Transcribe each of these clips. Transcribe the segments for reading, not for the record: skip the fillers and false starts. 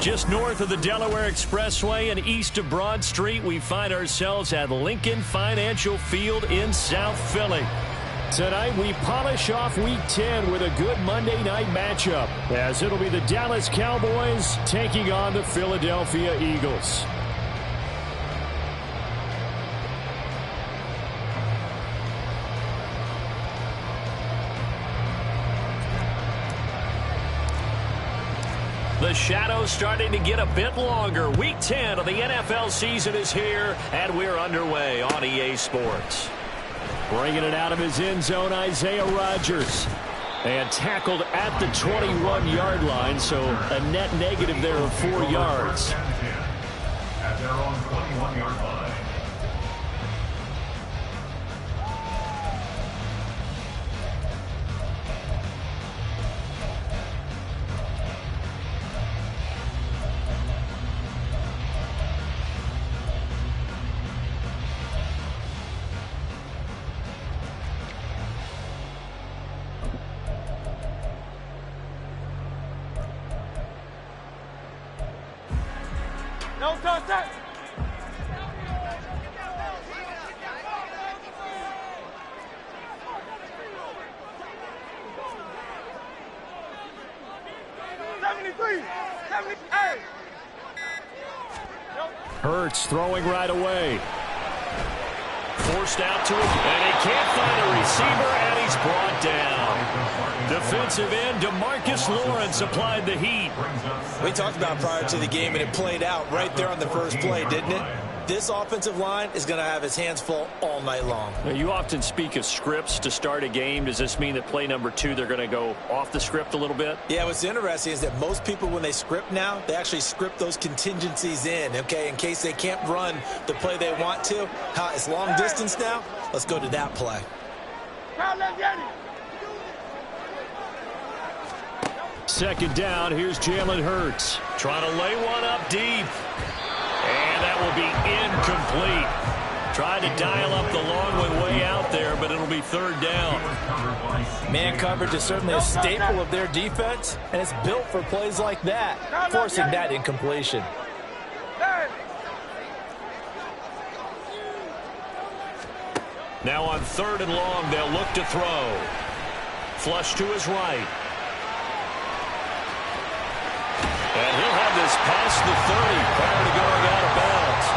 Just north of the Delaware Expressway and east of Broad Street, we find ourselves at Lincoln Financial Field in South Philly. Tonight, we polish off Week 10 with a good Monday night matchup, as it'll be the Dallas Cowboys taking on the Philadelphia Eagles. The shadow's starting to get a bit longer. Week 10 of the NFL season is here, and we're underway on EA Sports. Bringing it out of his end zone, Isaiah Rodgers. And tackled at the 21-yard line, so a net negative there of 4 yards. At their own 21-yard line. No touchdown. Hurts throwing right away. Forced out to him, and he can't find a receiver, and he's brought down. Defensive end DeMarcus Lawrence applied the heat. We talked about prior to the game, and it played out right there on the first play, didn't it? This offensive line is going to have his hands full all night long. Now, you often speak of scripts to start a game. Does this mean that play number 2, they're going to go off the script a little bit? Yeah, what's interesting is that most people, when they script now, they actually script those contingencies in, okay, in case they can't run the play they want to. It's long distance now. Let's go to that play. Second down, here's Jalen Hurts. Trying to lay one up deep. And that will be incomplete. Tried to dial up the long way out there, but it'll be third down. Man coverage is certainly a staple of their defense, and it's built for plays like that, forcing that incompletion. Now on third and long, they'll look to throw. Flush to his right. And he'll have this past the 30 prior to going out of bounds.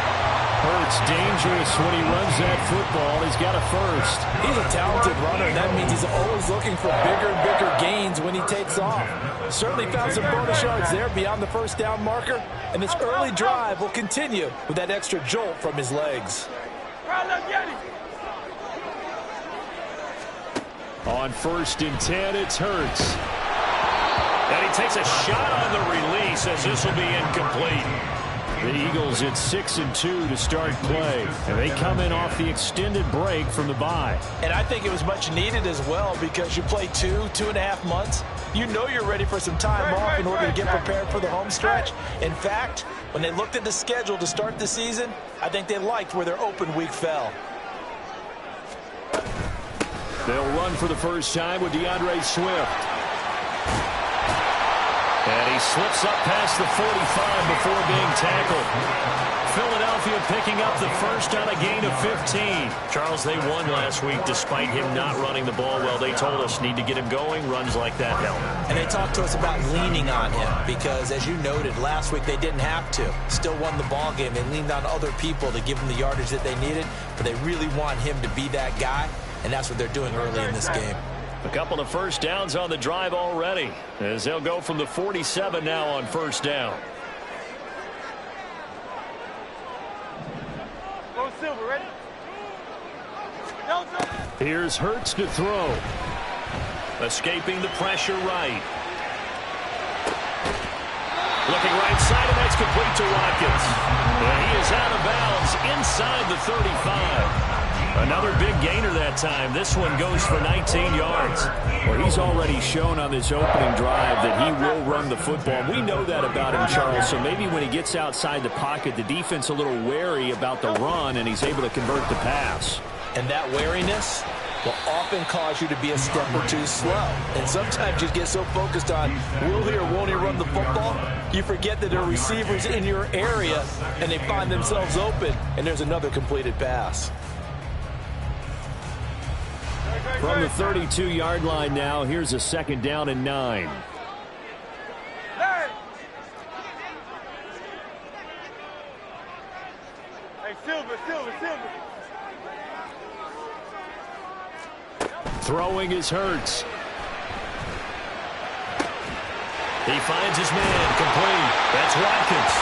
Hurts dangerous when he runs that football. He's got a first. He's a talented runner, and that means he's always looking for bigger and bigger gains when he takes off. Certainly found some bonus yards there beyond the first down marker, and this early drive will continue with that extra jolt from his legs. On 1st and 10, it's Hurts. And he takes a shot on the release as this will be incomplete. The Eagles at 6-2 to start play. And they come in off the extended break from the bye. And I think it was much needed as well, because you play 2.5 months. You know you're ready for some time off in order to get prepared for the home stretch. In fact, when they looked at the schedule to start the season, I think they liked where their open week fell. They'll run for the first time with DeAndre Swift. And he slips up past the 45 before being tackled. Philadelphia picking up the first on a gain of 15. Charles, they won last week despite him not running the ball well. They told us need to get him going. Runs like that help. And they talked to us about leaning on him because, as you noted, last week they didn't have to. Still won the ball game. They leaned on other people to give them the yardage that they needed, but they really want him to be that guy, and that's what they're doing early in this game. A couple of first downs on the drive already, as they'll go from the 47 now on first down. Go Silver, ready? Here's Hurts to throw. Escaping the pressure right. Looking right side, and that's complete to Watkins. And he is out of bounds inside the 35. Another big gainer that time. This one goes for 19 yards. Well, he's already shown on this opening drive that he will run the football. We know that about him, Charles. So maybe when he gets outside the pocket, the defense a little wary about the run, and he's able to convert the pass. And that wariness will often cause you to be a step or two slow. And sometimes you get so focused on will he or won't he run the football, you forget that there are receivers in your area and they find themselves open and there's another completed pass. From the 32-yard line now, here's a 2nd down and 9. Hey, Silver. Throwing is Hurts. He finds his man, complete. That's Watkins.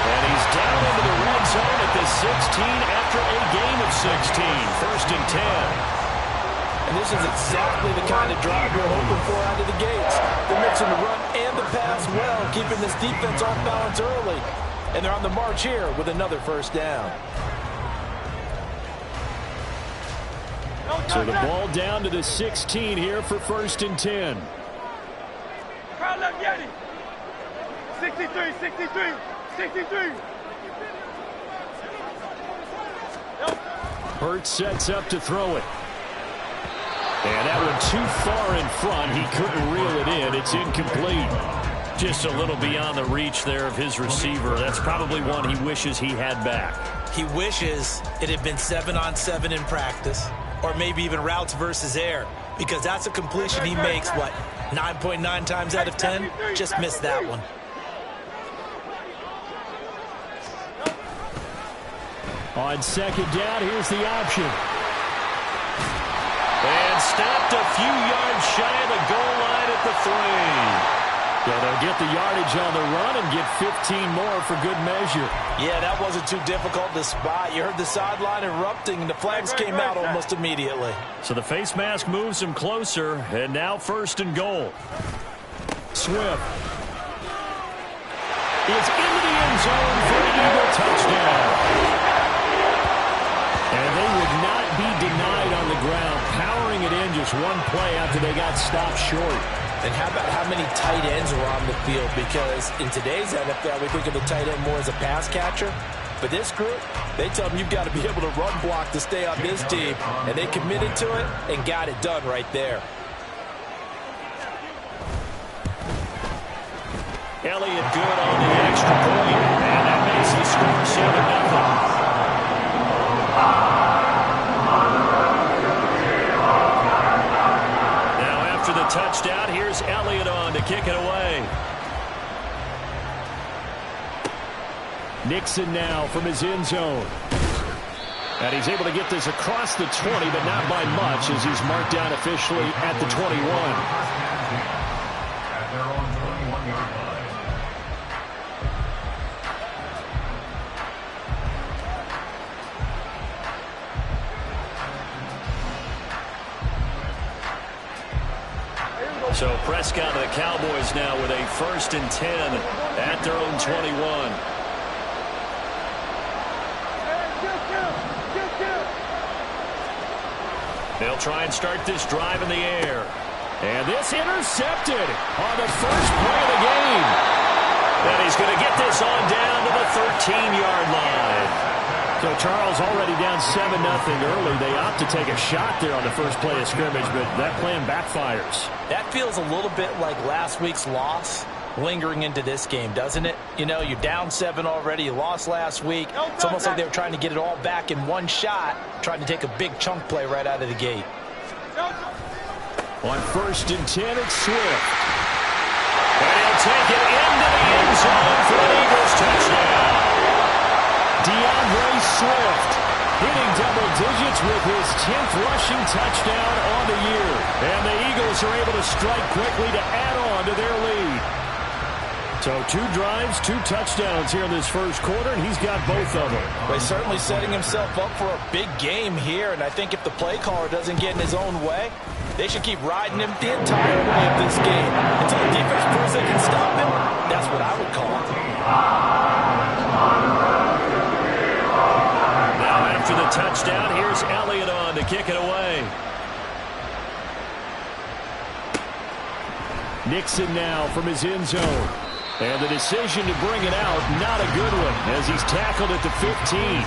And he's down into the red zone at the 16 after a gain of 16. 1st and 10. And this is exactly the kind of drive you're hoping for out of the gates. They're mixing the run and the pass well, keeping this defense off balance early. And they're on the march here with another 1st down. So the ball down to the 16 here for 1st and 10. Crowd left Yeti. 63. Hurts sets up to throw it. And that one too far in front. He couldn't reel it in. It's incomplete. Just a little beyond the reach there of his receiver. That's probably one he wishes he had back. He wishes it had been 7-on-7 in practice, or maybe even routes versus air, because that's a completion he makes, 9.9 times out of 10? Just missed that one. On 2nd down, here's the option. And stopped a few yards shy of the goal line at the 3. So they'll get the yardage on the run and get 15 more for good measure. Yeah, that wasn't too difficult to spot. You heard the sideline erupting, and the flags came out almost immediately. So the face mask moves him closer, and now 1st and goal. Swift is into the end zone for an Eagle touchdown. And they would not be denied on the ground, powering it in just one play after they got stopped short. And how about how many tight ends were on the field? Because in today's NFL, we think of the tight end more as a pass catcher. But this group, they tell them you've got to be able to run block to stay on this team. And they committed to it and got it done right there. Elliott good on the extra point. And that makes the score 7-0. Touchdown. Here's Elliott on to kick it away. Nixon now from his end zone. And he's able to get this across the 20, but not by much as he's marked down officially at the 21. At their own 21-yard line. So Prescott and the Cowboys now with a 1st and 10 at their own 21. They'll try and start this drive in the air. And this intercepted on the first play of the game. And he's going to get this on down to the 13-yard line. So Charles already down 7-0 early. They opt to take a shot there on the first play of scrimmage, but that plan backfires. That feels a little bit like last week's loss lingering into this game, doesn't it? You know, you're down 7 already. You lost last week. It's almost like they were trying to get it all back in one shot, trying to take a big chunk play right out of the gate. On 1st and 10, it's Swift. And he'll take it into the end zone for an Eagles touchdown. DeAndre Swift hitting double digits with his 10th rushing touchdown on the year. And the Eagles are able to strike quickly to add on to their lead. So 2 drives, 2 touchdowns here in this first quarter, and he's got both of them. Well, he's certainly setting himself up for a big game here, and I think if the play caller doesn't get in his own way, they should keep riding him the entire way of this game. Until the defense proves they can stop him, that's what I would call it. Now after the touchdown, here's Elliott on to kick it away. Nixon now from his end zone. And the decision to bring it out, not a good one, as he's tackled at the 15.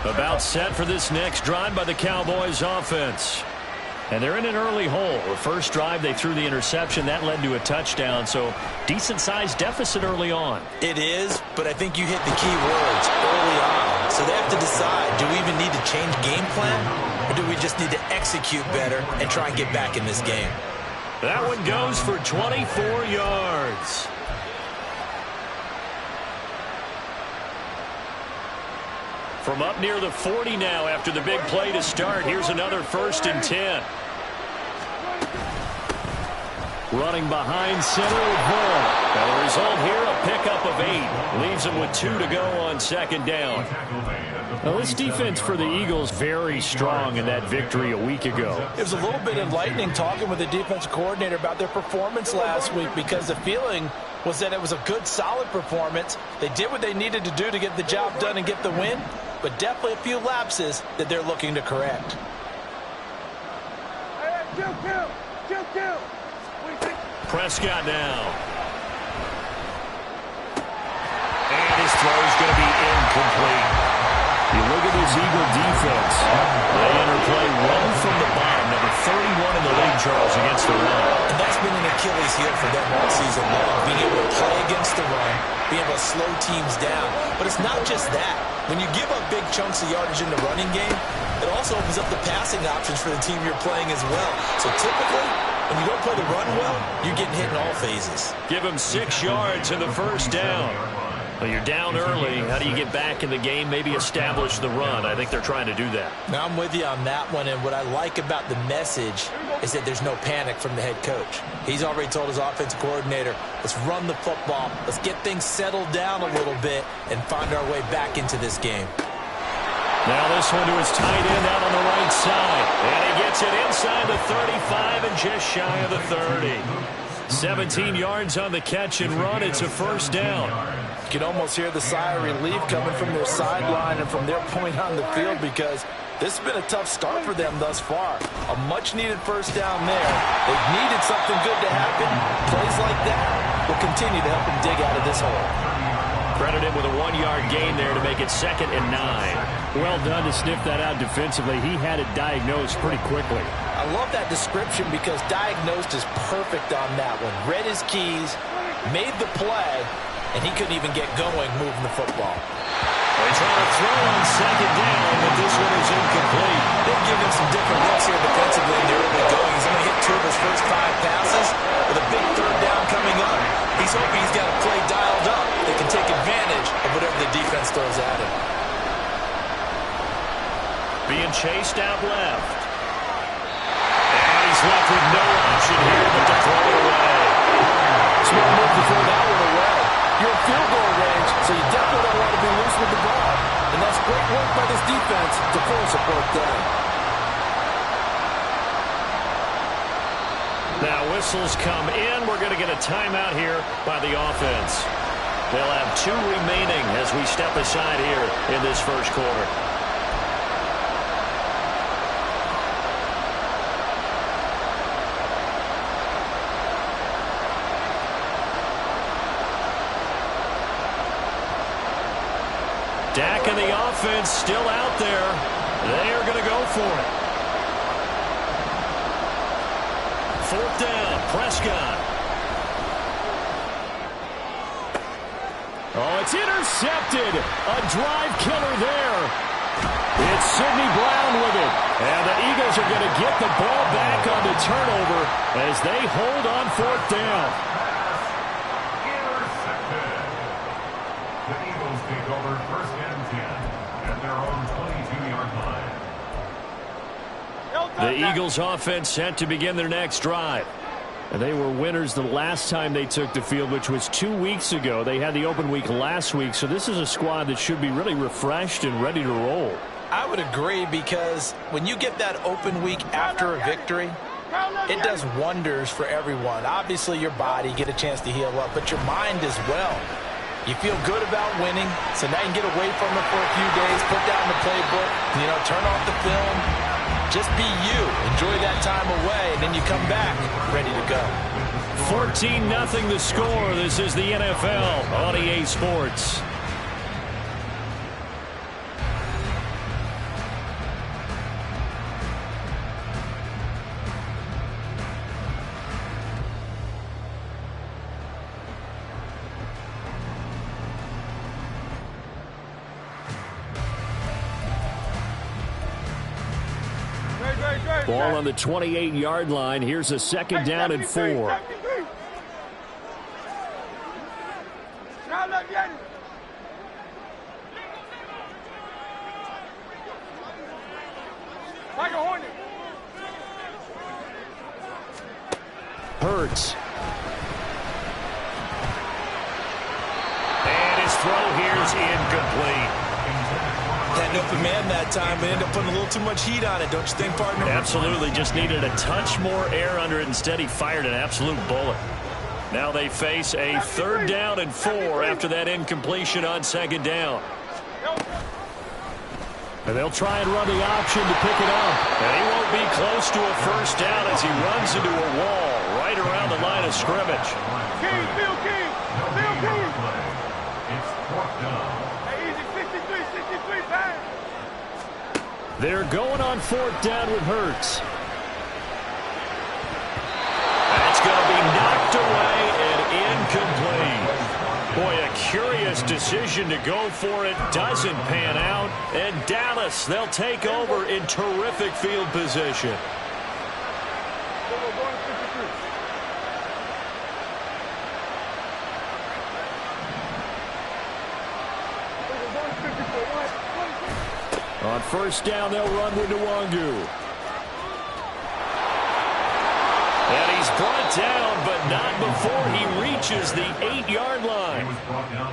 About set for this next drive by the Cowboys offense. And they're in an early hole. The first drive, they threw the interception. That led to a touchdown, so decent-sized deficit early on. It is, but I think you hit the key words early on. So they have to decide, do we even need to change game plan, or do we just need to execute better and try and get back in this game? That one goes for 24 yards. From up near the 40 now after the big play to start. Here's another 1st and 10. Running behind center with Vaughn. And the result here, a pickup of 8. Leaves him with 2 to go on 2nd down. Now, this defense for the Eagles very strong in that victory a week ago. It was a little bit enlightening talking with the defensive coordinator about their performance last week, because the feeling was that it was a good, solid performance. They did what they needed to do to get the job done and get the win, but definitely a few lapses that they're looking to correct. Kill. Prescott now. And his throw is going to be incomplete. You look at this Eagle defense. They enter play run from the bottom, number 31 in the league, Charles, against the run. And that's been an Achilles heel for them all season long, being able to play against the run, being able to slow teams down. But it's not just that. When you give up big chunks of yardage in the running game, it also opens up the passing options for the team you're playing as well. So typically, when you don't play the run well, you're getting hit in all phases. Give him 6 yards in the 1st down. Well, you're down early. How do you get back in the game? Maybe establish the run. I think they're trying to do that. Now, I'm with you on that one, and what I like about the message is that there's no panic from the head coach. He's already told his offensive coordinator, let's run the football, let's get things settled down a little bit and find our way back into this game. Now this one to his tight end out on the right side. And he gets it inside the 35 and just shy of the 30. 17 yards on the catch and run. It's a 1st down. You can almost hear the sigh of relief coming from their sideline and from their point on the field, because this has been a tough start for them thus far. A much-needed 1st down there. They've needed something good to happen. Plays like that will continue to help them dig out of this hole. Credit him with a 1-yard gain there to make it 2nd and 9. Well done to sniff that out defensively. He had it diagnosed pretty quickly. I love that description, because diagnosed is perfect on that one. Read his keys, made the play, and he couldn't even get going moving the football. They try to throw on 2nd down, but this one is incomplete. They've given him some different looks here defensively in the early going. He's only hit 2 of his first 5 passes. With a big 3rd down coming up, he's hoping he's got a play dialed up that can take advantage of whatever the defense throws at him. Being chased out left. And he's left with no option here but to throw it away. Smart move to throw that one away. You're in field goal range, so you definitely don't want to be loose with the ball. And that's great work by this defense to force a 4th down. Now whistles come in. We're going to get a timeout here by the offense. They'll have 2 remaining as we step aside here in this 1st quarter. Dak and the offense still out there. They are going to go for it. 4th down, Prescott. Oh, it's intercepted. A drive killer there. It's Sidney Brown with it. And the Eagles are going to get the ball back on the turnover as they hold on 4th down. The Eagles take over 1st and 10 at their own 22-yard line. The Eagles offense set to begin their next drive. And they were winners the last time they took the field, which was 2 weeks ago. They had the open week last week, so this is a squad that should be really refreshed and ready to roll. I would agree, because when you get that open week after a victory, it does wonders for everyone. Obviously, your body, get a chance to heal up, but your mind as well. You feel good about winning, so now you can get away from it for a few days, put down the playbook, turn off the film. Just be you. Enjoy that time away, and then you come back ready to go. 14-0 the score. This is the NFL on EA Sports. Ball on the 28-yard line. Here's a second down and 4. Hurts. And his throw here's incomplete. Had an open man that time, but ended up putting a little too much heat on it, don't you think, partner? Absolutely. Just needed a touch more air under it. Instead, he fired an absolute bullet. Now they face a third down and 4 after that incompletion on second down. And they'll try and run the option to pick it up. And he won't be close to a first down as he runs into a wall right around the line of scrimmage. King, Bill King, Bill King. It's fourth down. Hey, easy, 63, bang. They're going on fourth down with Hurts. That's going to be knocked away and incomplete. Boy, a curious decision to go for it. Doesn't pan out. And Dallas, they'll take over in terrific field position. On first down, they'll run with Nwangu. And he's brought down, but not before he reaches the 8-yard line.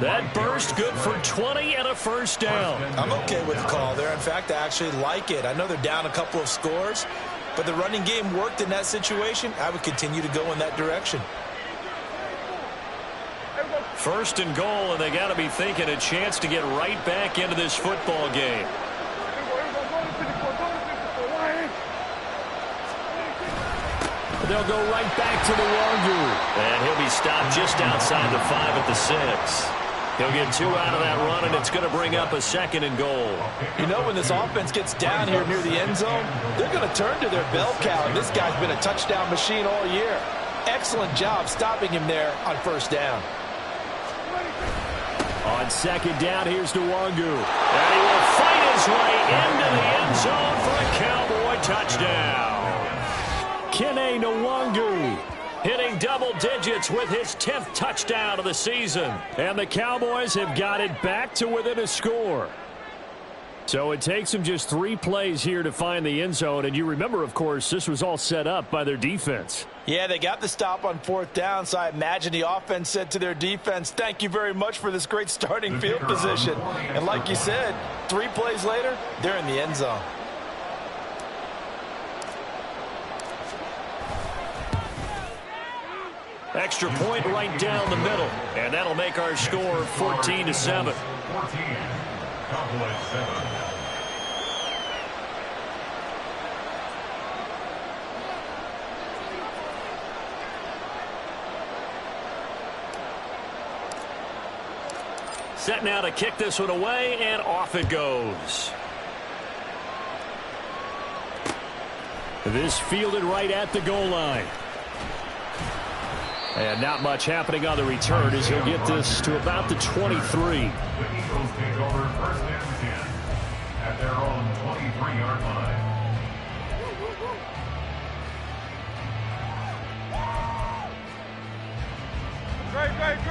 That burst good for 20 and a first down. I'm okay with the call there. In fact, I actually like it. I know they're down a couple of scores, but the running game worked in that situation. I would continue to go in that direction. First and goal, and they got to be thinking a chance to get right back into this football game. They'll go right back to Nwangu. And he'll be stopped just outside the 5 at the 6. He'll get 2 out of that run, and it's going to bring up a second and goal. You know, when this offense gets down here near the end zone, they're going to turn to their bell cow, and this guy's been a touchdown machine all year. Excellent job stopping him there on first down. On second down, here's Nwangu. And he will fight his way into the end zone for a Cowboy touchdown. Kene Nwangu hitting double digits with his 10th touchdown of the season. And the Cowboys have got it back to within a score. So it takes them just 3 plays here to find the end zone. And you remember, of course, this was all set up by their defense. Yeah, they got the stop on fourth down, so I imagine the offense said to their defense, thank you very much for this great starting field position. And like you said, 3 plays later, they're in the end zone. Extra point right down the middle. And that'll make our score 14-7. 14. Cowboys 7. Set now to kick this one away, and off it goes. This fielded right at the goal line. And not much happening on the return as he'll get this to about the 23. The Eagles take over first and 10 at their own 23-yard line.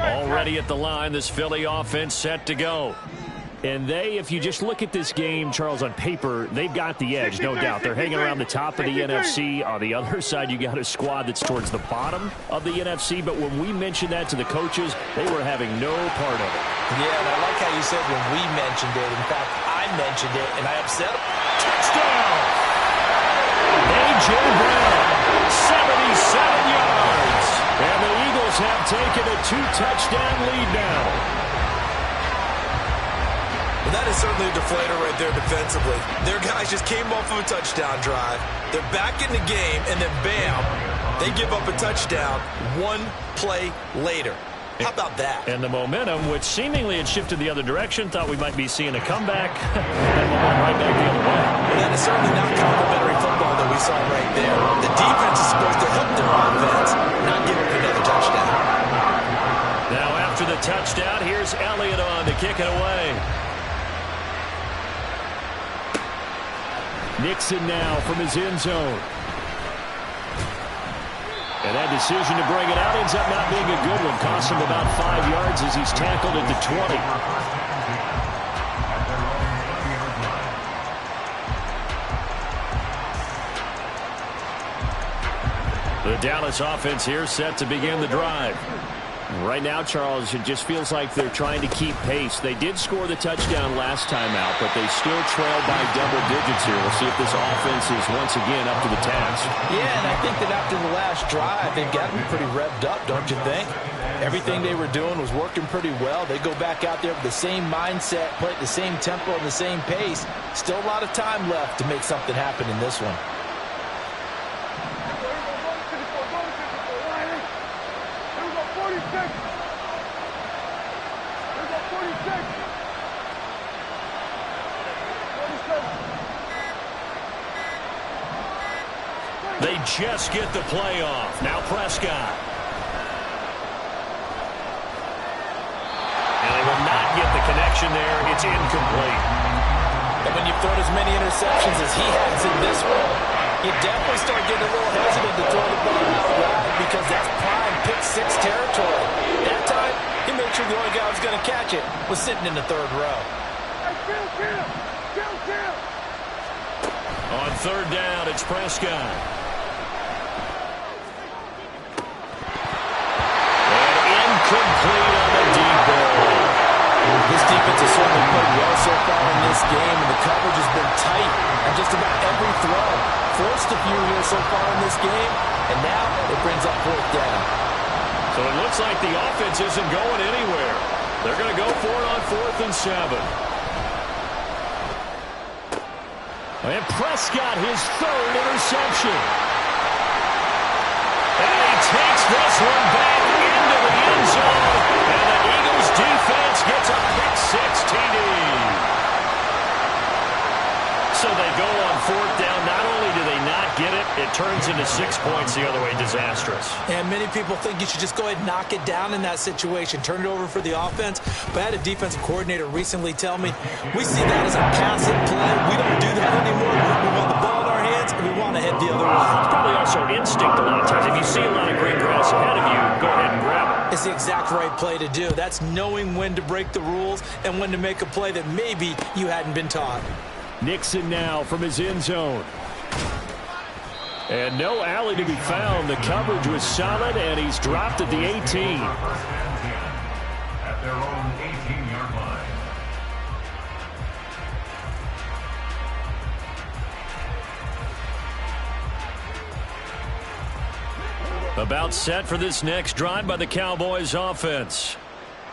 Already at the line, this Philly offense set to go. And they, if you just look at this game, Charles, on paper, they've got the edge, no doubt. They're hanging around the top of the NFC. On the other side, you got a squad that's towards the bottom of the NFC. But when we mentioned that to the coaches, they were having no part of it. Yeah, and I like how you said when we mentioned it. In fact, I mentioned it, and I upset them. Touchdown! A.J. Brown, 77 yards. And the Eagles have taken a 2-touchdown lead now. Well, that is certainly a deflator right there defensively. Their guys just came off of a touchdown drive. They're back in the game, and then bam, they give up a touchdown 1 play later. How about that? And the momentum, which seemingly had shifted the other direction, thought we might be seeing a comeback, and we'll run right back the other way. Well, that is certainly not complimentary football that we saw right there. The defense is supposed to help their offense, not give up another touchdown. Now after the touchdown, here's Elliott on to kick it away. Nixon now from his end zone. And that decision to bring it out ends up not being a good one. Costs him about 5 yards as he's tackled at the 20. The Dallas offense here set to begin the drive. Right now, Charles, it just feels like they're trying to keep pace. They did score the touchdown last time out, but they still trail by double digits here. We'll see if this offense is once again up to the task. Yeah, and I think that after the last drive, they've got to be pretty revved up, don't you think? Everything they were doing was working pretty well. They go back out there with the same mindset, play at the same tempo and the same pace. Still a lot of time left to make something happen in this one. They just get the play off. Now Prescott. And they will not get the connection there. It's incomplete. And when you've thrown as many interceptions as he has in this one, you definitely start getting a little hesitant to throw the ball out wide because that's prime pick-6 territory. That time, he made sure the only guy who was going to catch it was sitting in the third row. On third down, it's Prescott. Complete on the deep ball. This defense has certainly played well so far in this game, and the coverage has been tight on just about every throw. Forced a few here so far in this game, and now it brings up fourth down. So it looks like the offense isn't going anywhere. They're going to go for it on 4th and 7. And Prescott, his 3rd interception. And he takes this one back into the end zone. And the Eagles defense gets a pick-6 TD. So they go on 4th down. Not only do they not get it, it turns into 6 points the other way. Disastrous. And many people think you should just go ahead and knock it down in that situation. Turn it over for the offense. But I had a defensive coordinator recently tell me, we see that as a passive play. We don't do that anymore. We want the ball in our hands, and we want to head the other way. It's probably also instinct a lot of times. If you see a lot of green grass ahead of you, go ahead and grab it. It's the exact right play to do. That's knowing when to break the rules and when to make a play that maybe you hadn't been taught. Nixon now from his end zone. And no alley to be found. The coverage was solid, and he's dropped at the 18. At their own 18-yard line. About set for this next drive by the Cowboys offense.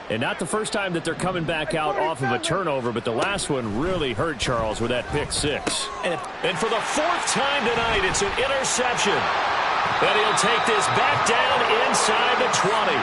And not the first time that they're coming back out off of a turnover, but the last one really hurt Charles with that pick-6. And for the 4th time tonight, it's an interception. And he'll take this back down inside the 20.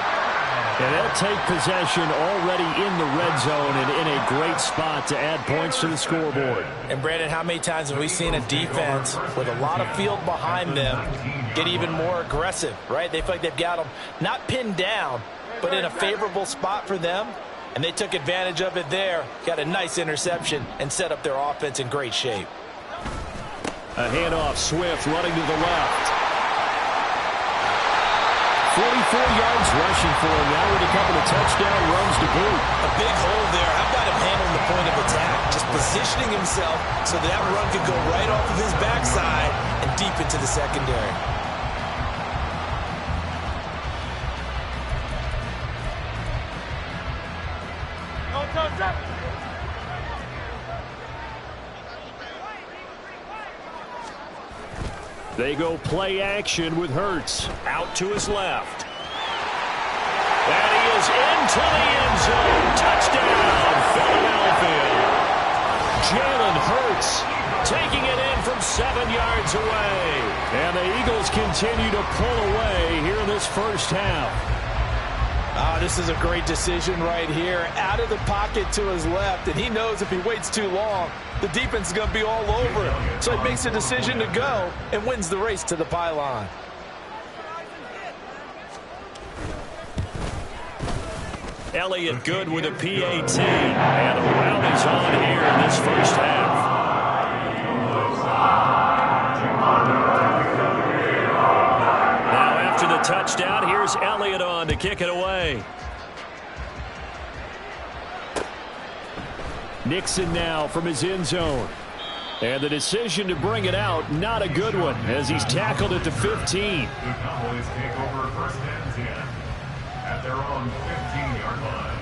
And they'll take possession already in the red zone and in a great spot to add points to the scoreboard. And, Brandon, how many times have we seen a defense with a lot of field behind them get even more aggressive, right? They feel like they've got them not pinned down, but in a favorable spot for them, and they took advantage of it there, got a nice interception, and set up their offense in great shape. A handoff, Swift running to the left. 44 yards rushing for him now with a couple of touchdown runs to boot. A big hole there. How about him handling the point of attack? Just positioning himself so that run could go right off of his backside and deep into the secondary. They go play action with Hurts out to his left. And he is into the end zone. Touchdown, Philadelphia. Jalen Hurts taking it in from 7 yards away. And the Eagles continue to pull away here in this first half. This is a great decision right here. Out of the pocket to his left, and he knows if he waits too long, the defense is going to be all over him. So he makes a decision to go and wins the race to the pylon. Elliott good with a PAT. And the round is on here in this first half. Now after the touchdown. Here's Elliott on to kick it away. Nixon now from his end zone. And the decision to bring it out, not a good one, as he's tackled at the 15. The Cowboys take over first and 10 at their own 15-yard line.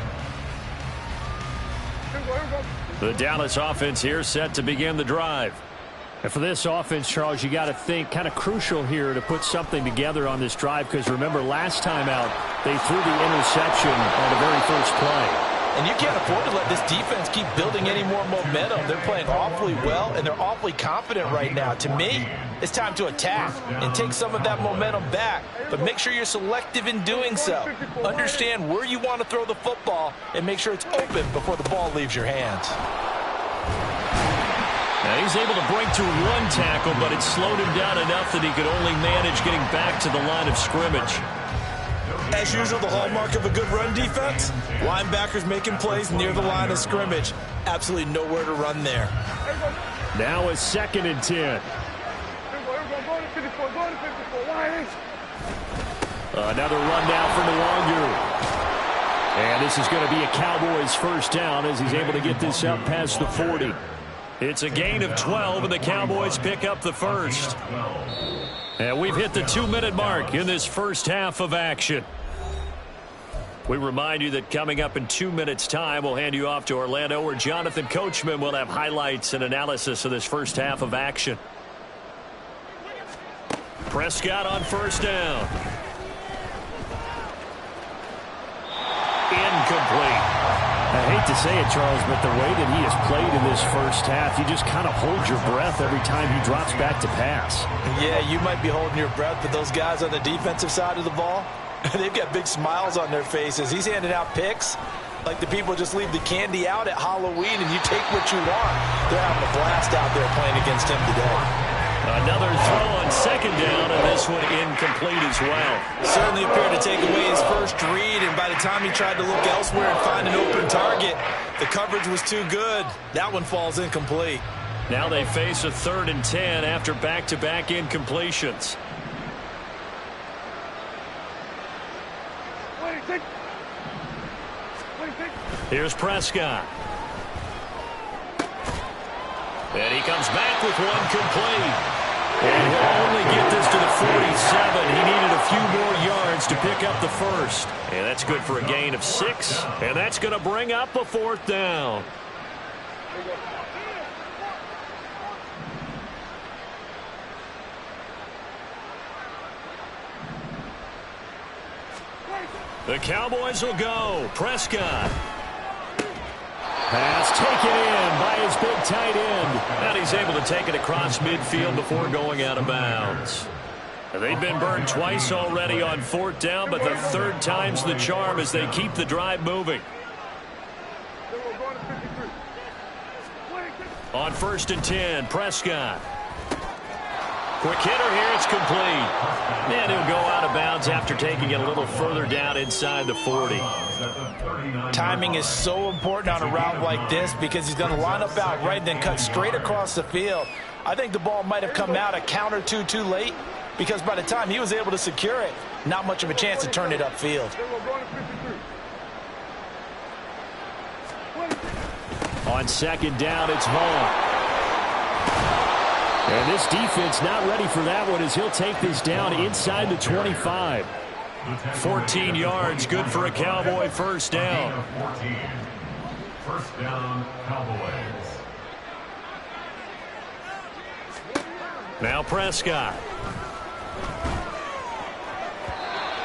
The Dallas offense here set to begin the drive. And for this offense, Charles, you got to think kind of crucial here to put something together on this drive, because remember last time out they threw the interception on the very first play. And you can't afford to let this defense keep building any more momentum. They're playing awfully well, and they're awfully confident right now. To me, it's time to attack and take some of that momentum back. But make sure you're selective in doing so. Understand where you want to throw the football and make sure it's open before the ball leaves your hands. Now he's able to break through one tackle, but it slowed him down enough that he could only manage getting back to the line of scrimmage. As usual, the hallmark of a good run defense, linebackers making plays near the line of scrimmage. Absolutely nowhere to run there. Now a 2nd and 10. Another run now for Nwangu. And this is going to be a Cowboys first down as he's able to get this up past the 40. It's a gain of 12, and the Cowboys pick up the first. And we've hit the 2-minute mark in this first half of action. We remind you that coming up in 2 minutes' time, we'll hand you off to Orlando, where Jonathan Coachman will have highlights and analysis of this first half of action. Prescott on first down. Incomplete. I hate to say it, Charles, but the way that he has played in this first half, you just kind of hold your breath every time he drops back to pass. Yeah, you might be holding your breath, but those guys on the defensive side of the ball, they've got big smiles on their faces. He's handing out picks like the people just leave the candy out at Halloween and you take what you want. They're having a blast out there playing against him today. Another throw on second down, and this one incomplete as well. Certainly appeared to take away his first read, and by the time he tried to look elsewhere and find an open target, the coverage was too good. That one falls incomplete. Now they face a 3rd and 10 after back-to-back incompletions. Here's Prescott. And he comes back with one complete. And he'll only get this to the 47. He needed a few more yards to pick up the first. And that's good for a gain of 6. And that's going to bring up a 4th down. The Cowboys will go. Prescott. Pass taken in by his big tight end. And he's able to take it across midfield before going out of bounds. They've been burned twice already on 4th down, but the 3rd time's the charm as they keep the drive moving. On 1st and 10, Prescott. Quick hitter here, it's complete. And he'll go out of bounds after taking it a little further down inside the 40. Timing is so important on a route like this because he's going to line up out right and then cut straight across the field. I think the ball might have come out a count or two too late because by the time he was able to secure it, not much of a chance to turn it upfield. On 2nd down, it's Vaughn. And this defense not ready for that one as he'll take this down inside the 25. 14 yards, good for a Cowboy first down. 14. First down, Cowboys. Now Prescott.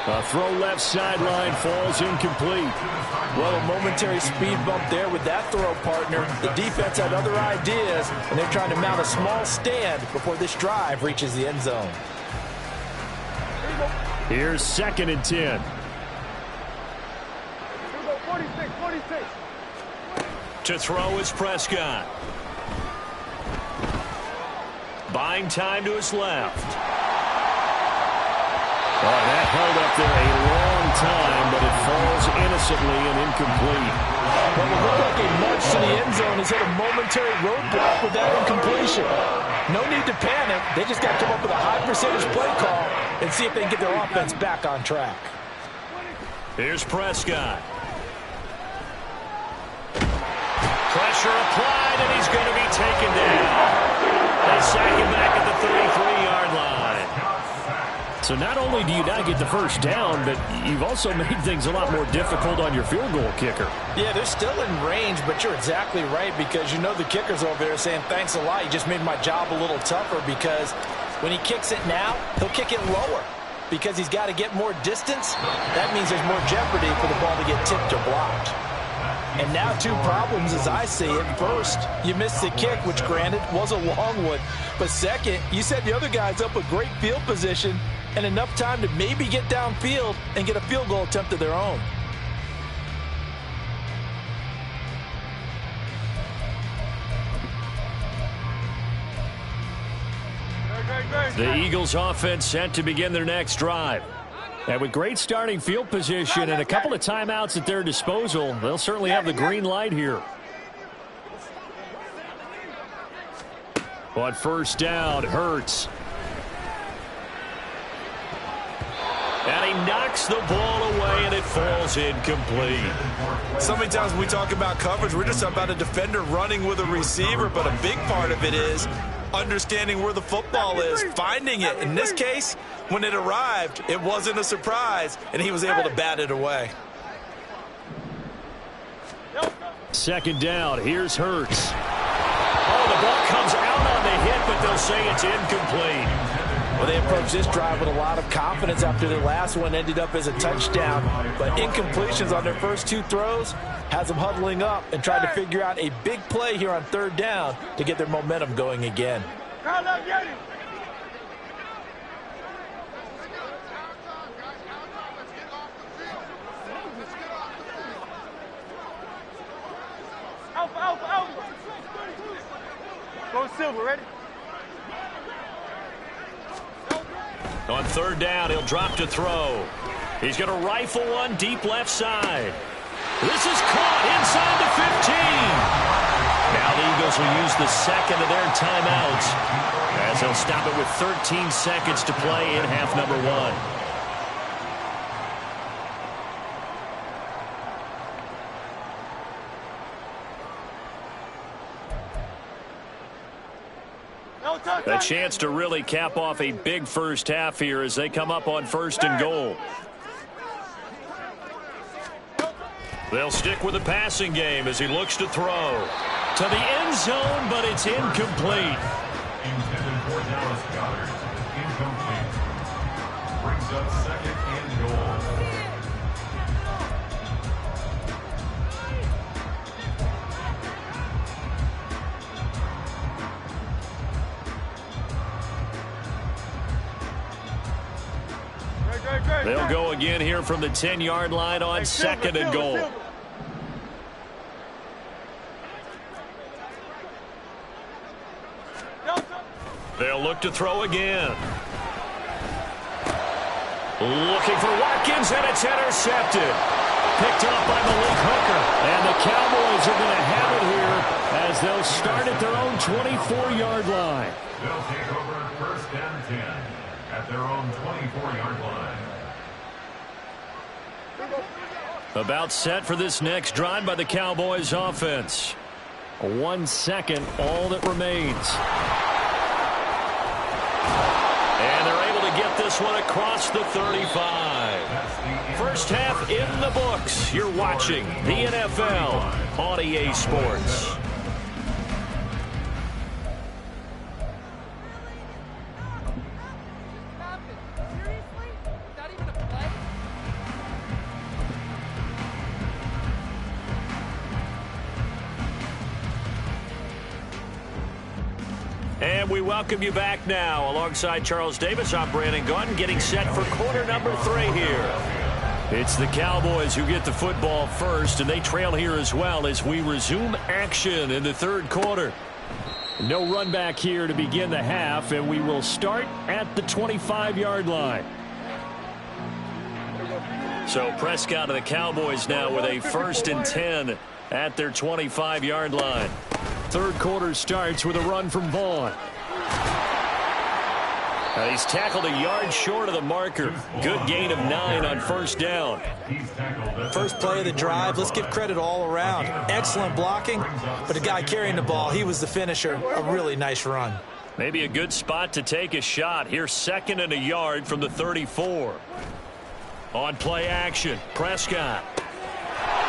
A throw left sideline falls incomplete. Well, a momentary speed bump there with that throw, partner. The defense had other ideas, and they're trying to mount a small stand before this drive reaches the end zone. Here's 2nd and 10. 46. To throw is Prescott. Buying time to his left. Oh, that held up there a long time, but it falls innocently and incomplete. What will look like a march to the end zone has hit a momentary roadblock with that incompletion. No need to panic. They just got to come up with a high percentage play call and see if they can get their offense back on track. Here's Prescott. Pressure applied, and he's going to be taken down. They sack him back at the 33-yard line. So not only do you not get the first down, but you've also made things a lot more difficult on your field goal kicker. Yeah, they're still in range, but you're exactly right because you know the kicker's over there saying, thanks a lot. You just made my job a little tougher because when he kicks it now, he'll kick it lower because he's got to get more distance. That means there's more jeopardy for the ball to get tipped or blocked. And now two problems as I see it. First, you missed the kick, which granted was a long one. But second, you set the other guys up a great field position and enough time to maybe get downfield and get a field goal attempt of their own. The Eagles offense set to begin their next drive. And with great starting field position and a couple of timeouts at their disposal, they'll certainly have the green light here. On first down, Hurts. And he knocks the ball away, and it falls incomplete. So many times when we talk about coverage, we're just about a defender running with a receiver, but a big part of it is understanding where the football is, finding it. In this case, when it arrived, it wasn't a surprise, and he was able to bat it away. Second down, here's Hurts. Oh, the ball comes out on the hit, but they'll say it's incomplete. Well, they approached this drive with a lot of confidence after their last one ended up as a touchdown. But incompletions on their first two throws has them huddling up and trying to figure out a big play here on third down to get their momentum going again. Go Silver, ready? On third down, he'll drop to throw. He's going to rifle one deep left side. This is caught inside the 15. Now the Eagles will use the second of their timeouts as they'll stop it with 13 seconds to play in half number one. A chance to really cap off a big first half here as they come up on first and goal. They'll stick with the passing game as he looks to throw. To the end zone, but it's incomplete. Intended for Dallas Goddard. Incomplete. Brings up second and goal. They'll go again here from the 10-yard line on second and goal. They'll look to throw again. Looking for Watkins, and it's intercepted. Picked off by Malik Hooker. And the Cowboys are going to have it here as they'll start at their own 24-yard line. They'll take over first and 10 at their own 24-yard line. About set for this next drive by the Cowboys offense. 1 second, all that remains. And they're able to get this one across the 35. First half in the books. You're watching the NFL on EA Sports. And we welcome you back now. Alongside Charles Davis, I'm Brandon Gaudin, getting set for quarter number 3 here. It's the Cowboys who get the football first, and they trail here as well as we resume action in the third quarter. No run back here to begin the half, and we will start at the 25-yard line. So Prescott of the Cowboys now with a 1st and 10 at their 25-yard line. Third quarter starts with a run from Vaughn. He's tackled a yard short of the marker. Good gain of 9 on first down. First play of the drive, let's give credit all around. Excellent blocking, but the guy carrying the ball, he was the finisher. A really nice run. Maybe a good spot to take a shot. Here's 2nd and a yard from the 34. On play action, Prescott.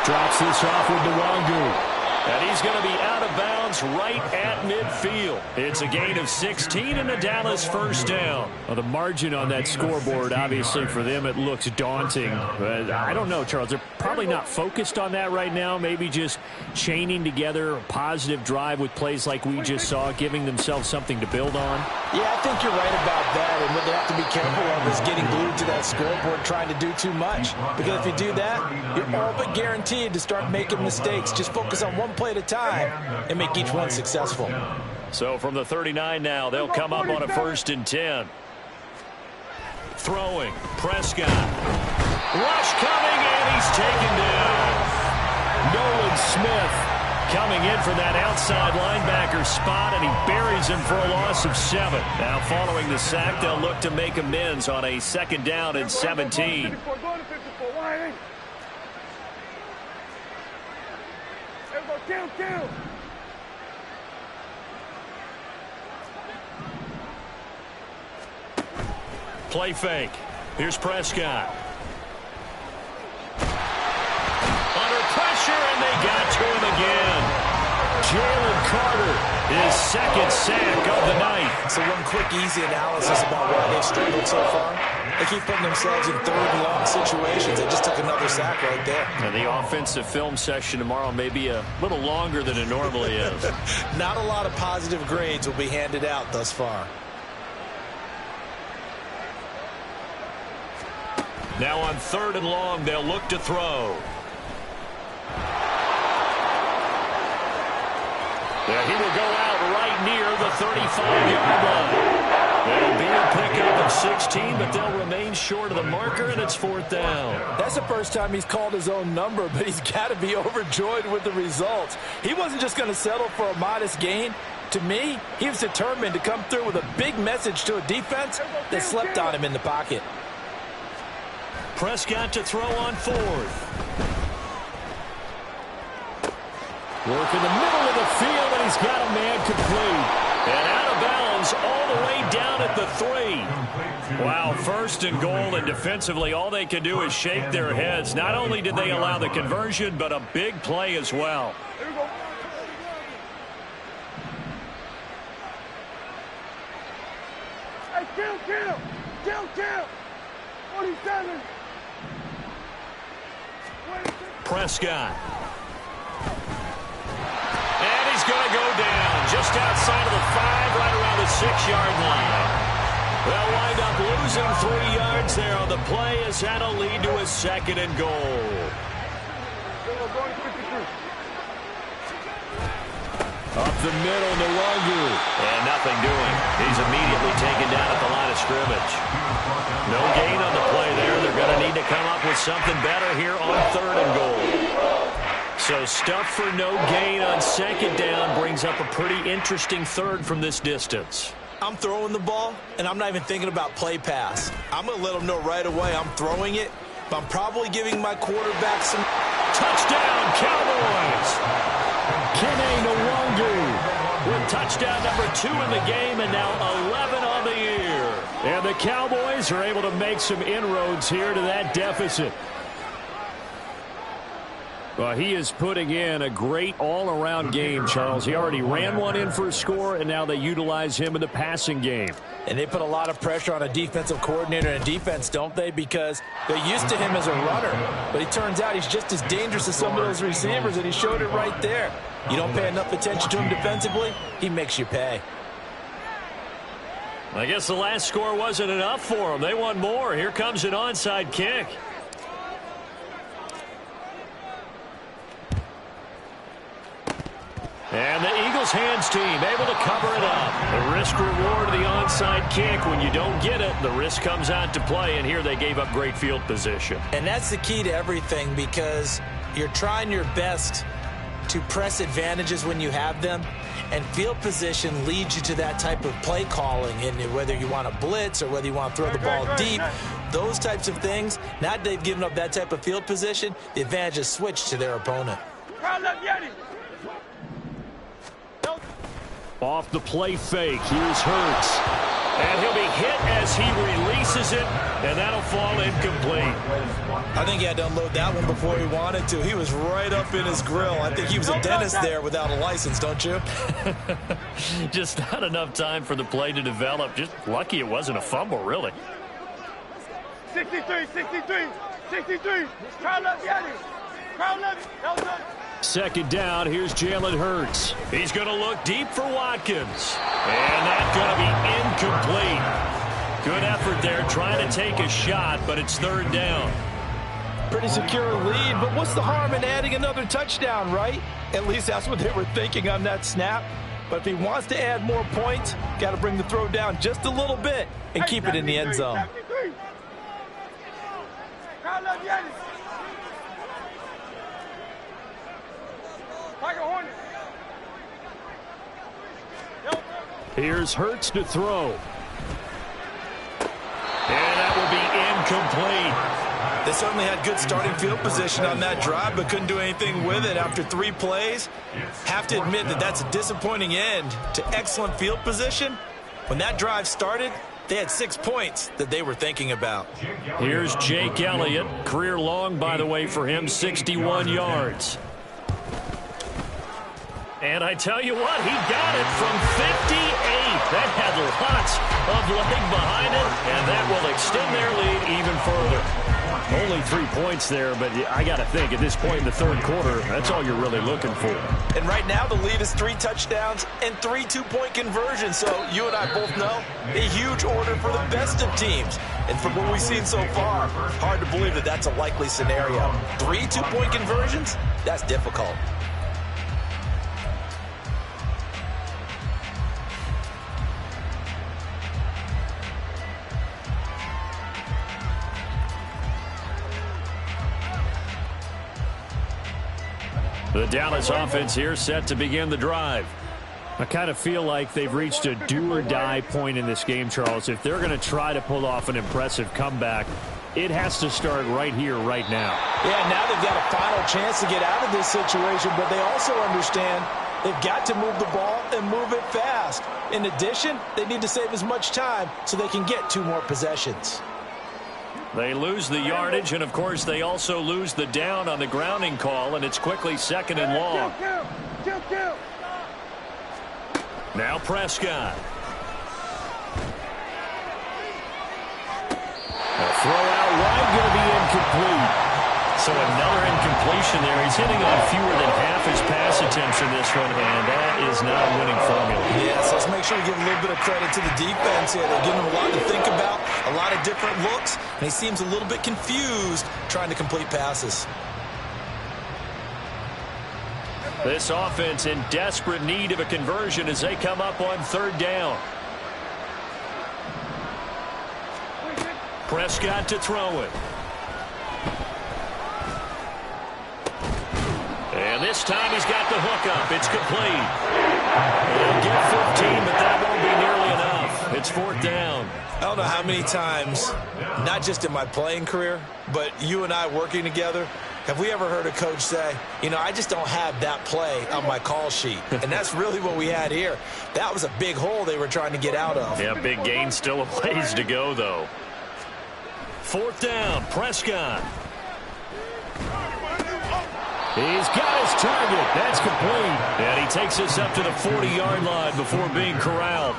Drops this off with Nwangu. And he's going to be out of bounds right at midfield. It's a gain of 16 and a Dallas first down. Well, the margin on that scoreboard, obviously, for them, it looks daunting. But I don't know, Charles. They're probably not focused on that right now. Maybe just chaining together a positive drive with plays like we just saw, giving themselves something to build on. Yeah, I think you're right about that. And what they have to be careful of is getting glued to that scoreboard trying to do too much. Because if you do that, you're all but guaranteed to start making mistakes. Just focus on one play at a time and make each one successful. So from the 39 now, they'll come up on a 1st and 10. Throwing, Prescott. Rush coming, and he's taken down. Nolan Smith coming in for that outside linebacker spot, and he buries him for a loss of 7. Now following the sack, they'll look to make amends on a 2nd down and 17. Kill. Play fake. Here's Prescott. Under pressure, and they got to him again. Jalen Carter, his 2nd sack of the night. So one quick, easy analysis about why they've struggled so far. They keep putting themselves in 3rd and long situations. They just took another sack right there. And the offensive film session tomorrow may be a little longer than it normally is. Not a lot of positive grades will be handed out thus far. Now on 3rd and long, they'll look to throw. Yeah, he will go out right near the 35-yard line. It'll be a pickup of 16, but they'll remain short of the marker, and it's 4th down. That's the first time he's called his own number, but he's got to be overjoyed with the results. He wasn't just going to settle for a modest gain. To me, he was determined to come through with a big message to a defense that slept on him in the pocket. Prescott to throw on 4th. Work in the middle of the field, and he's got a man complete. And out of bounds all the way down at the 3. Wow, 1st and goal, and defensively all they can do is shake their heads. Not only did they allow the conversion, but a big play as well. Hey, kill. 47. Prescott. And he's going to go down just outside of the 5, right around the 6-yard line. They'll wind up losing 3 yards there on the play as that'll lead to a 2nd and goal. Up the middle, Nwangu. And nothing doing. He's immediately taken down at the line of scrimmage. No gain on the play there. They're going to need to come up with something better here on 3rd and goal. So stuff for no gain on 2nd down brings up a pretty interesting 3rd from this distance. I'm throwing the ball, and I'm not even thinking about play pass. I'm going to let them know right away I'm throwing it, but I'm probably giving my quarterback some... Touchdown, Cowboys! Kene Nwangu with touchdown number 2 in the game, and now 11 on the year. And the Cowboys are able to make some inroads here to that deficit. Well, he is putting in a great all-around game, Charles. He already ran one in for a score, and now they utilize him in the passing game. And they put a lot of pressure on a defensive coordinator and defense, don't they? Because they're used to him as a runner. But it turns out he's just as dangerous as some of those receivers, and he showed it right there. You don't pay enough attention to him defensively, he makes you pay. I guess the last score wasn't enough for them. They want more. Here comes an onside kick. And the Eagles hands team able to cover it up. The risk reward of the onside kick. When you don't get it, the risk comes out to play, and here they gave up great field position. And that's the key to everything, because you're trying your best to press advantages when you have them, And field position leads you to that type of play calling, and whether you want to blitz or whether you want to throw the ball deep, those types of things. Now that they've given up that type of field position, the advantage is switched to their opponent. Off the play fake, here's Hurts. And he'll be hit as he releases it, and that'll fall incomplete. I think he had to unload that one before he wanted to. He was right up in his grill. I think he was a dentist there without a license, don't you? Just not enough time for the play to develop. Just lucky it wasn't a fumble, really. 63, 63, 63. Crowd left, crowd left. Second down, here's Jalen Hurts. He's going to look deep for Watkins. And that's going to be incomplete. Good effort there trying to take a shot, but it's third down. Pretty secure lead, but what's the harm in adding another touchdown, right? At least that's what they were thinking on that snap. But if he wants to add more points, got to bring the throw down just a little bit and keep it in the end zone. Here's Hurts to throw. And that will be incomplete. They certainly had good starting field position on that drive, but couldn't do anything with it after 3 plays. Have to admit that that's a disappointing end to excellent field position. When that drive started, they had 6 points that they were thinking about. Here's Jake Elliott. Career long, by the way, for him, 61 yards. And I tell you what, he got it from 58. That had lots of leg behind it, and that will extend their lead even further. Only 3 points there, but I got to think at this point in the third quarter, that's all you're really looking for. And right now the lead is 3 touchdowns and 3 two-point conversions. So you and I both know a huge order for the best of teams. And from what we've seen so far, hard to believe that that's a likely scenario. 3 two-point conversions? That's difficult. The Dallas offense here set to begin the drive. I kind of feel like they've reached a do-or-die point in this game, Charles. If they're going to try to pull off an impressive comeback, it has to start right here, right now. Yeah, now they've got a final chance to get out of this situation, but they also understand they've got to move the ball and move it fast. In addition, they need to save as much time so they can get 2 more possessions. They lose the yardage, and, of course, they also lose the down on the grounding call, and it's quickly 2nd and long. Kill. Now Prescott. A throw out wide, going to be incomplete. So another incompletion there. He's hitting on fewer than half his pass attempts in this one, and that is not a winning formula. Yes, let's make sure we give a little bit of credit to the defense here. They're giving him a lot to think about, a lot of different looks, and he seems a little bit confused trying to complete passes. This offense in desperate need of a conversion as they come up on 3rd down. Prescott to throw it. And this time he's got the hook up. It's complete. He'll get 15, but that won't be nearly enough. It's 4th down. I don't know how many times, not just in my playing career, but you and I working together, have we ever heard a coach say, you know, I just don't have that play on my call sheet? And that's really what we had here. That was a big hole they were trying to get out of. Yeah, big gain, still a ways to go, though. 4th down, Prescott. He's got his target. That's complete. And he takes us up to the 40-yard line before being corralled.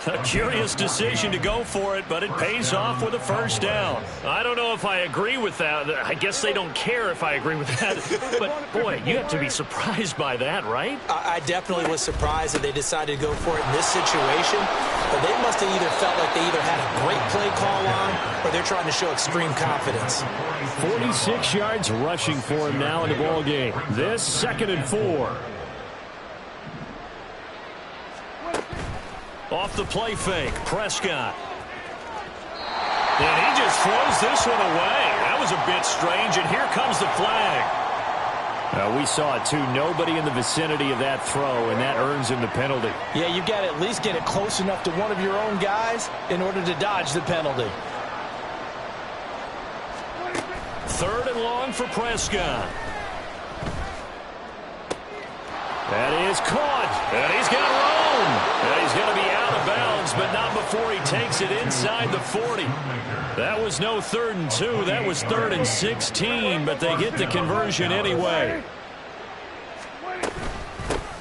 A curious decision to go for it, but it pays off with a 1st down. I don't know if I agree with that. I guess they don't care if I agree with that. But, boy, you have to be surprised by that, right? I definitely was surprised that they decided to go for it in this situation. But they must have either felt like they either had a great play call on or they're trying to show extreme confidence. 46 yards rushing for him now in the ball game. This 2nd and 4. Off the play fake, Prescott. And he just throws this one away. That was a bit strange, and here comes the flag. We saw it, too. Nobody in the vicinity of that throw, and that earns him the penalty. Yeah, you've got to at least get it close enough to one of your own guys in order to dodge the penalty. 3rd and long for Prescott. That is caught, and he's got room. And he's going to be out of bounds, but not before he takes it inside the 40. That was no 3rd and 2. That was 3rd and 16, but they get the conversion anyway.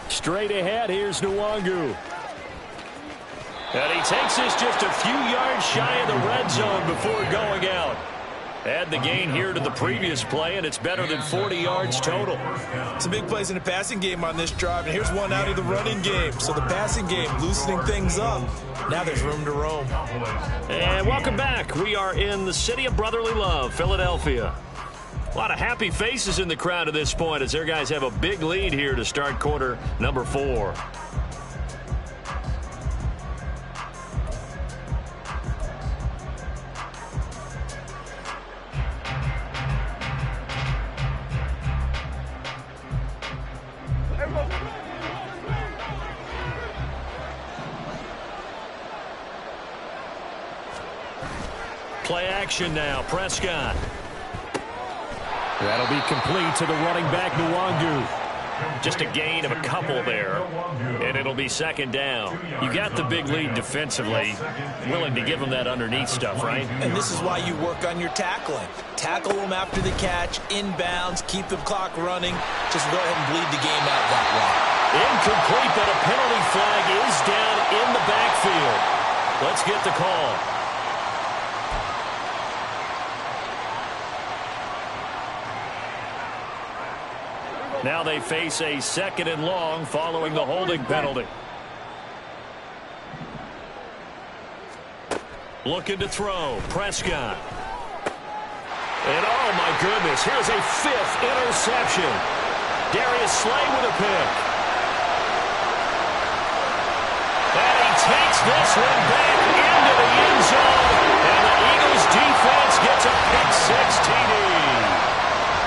Straight ahead, here's Nwangu. And he takes this just a few yards shy of the red zone before going out. Add the gain here to the previous play, and it's better than 40 yards total. Some big plays in the passing game on this drive, and here's one out of the running game. So the passing game loosening things up. Now there's room to roam. And welcome back. We are in the city of brotherly love, Philadelphia. A lot of happy faces in the crowd at this point as their guys have a big lead here to start quarter number 4. Play action now, Prescott. That'll be complete to the running back, Nwangu. Just a gain of a couple there, and it'll be 2nd down. You got the big lead defensively, willing to give them that underneath stuff, right? And this is why you work on your tackling. Tackle them after the catch, inbounds, keep the clock running. Just go ahead and bleed the game out that way. Incomplete, but a penalty flag is down in the backfield. Let's get the call. Now they face a 2nd and long following the holding penalty. Looking to throw. Prescott. And oh my goodness, here's a 5th interception. Darius Slay with a pick. And he takes this one back into the end zone. And the Eagles defense gets a pick 6 TD.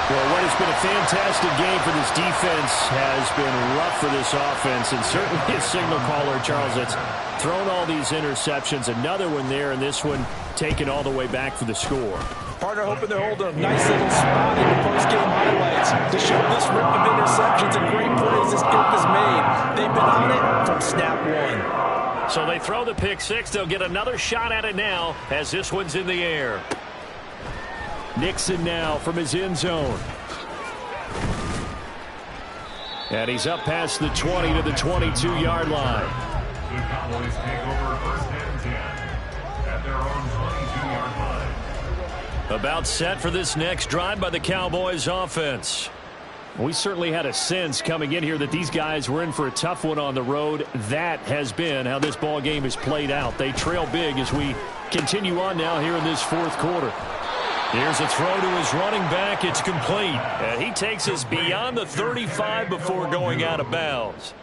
Well, what has been a fantastic game for this defense has been rough for this offense, and certainly a signal caller, Charles, that's thrown all these interceptions. Another one there, and this one taken all the way back for the score. Partner hoping they're holding a nice little spot in the post-game highlights to show this rip of interceptions and great plays this group has made. They've been on it from snap 1. So they throw the pick 6. They'll get another shot at it now as this one's in the air. Nixon now from his end zone. And he's up past the 20 to the 22-yard line. The Cowboys take over 1st and 10 at their own 22-yard line. About set for this next drive by the Cowboys offense. We certainly had a sense coming in here that these guys were in for a tough one on the road. That has been how this ball game has played out. They trail big as we continue on now here in this 4th quarter. Here's a throw to his running back. It's complete. And he takes us beyond the 35 before going out of bounds.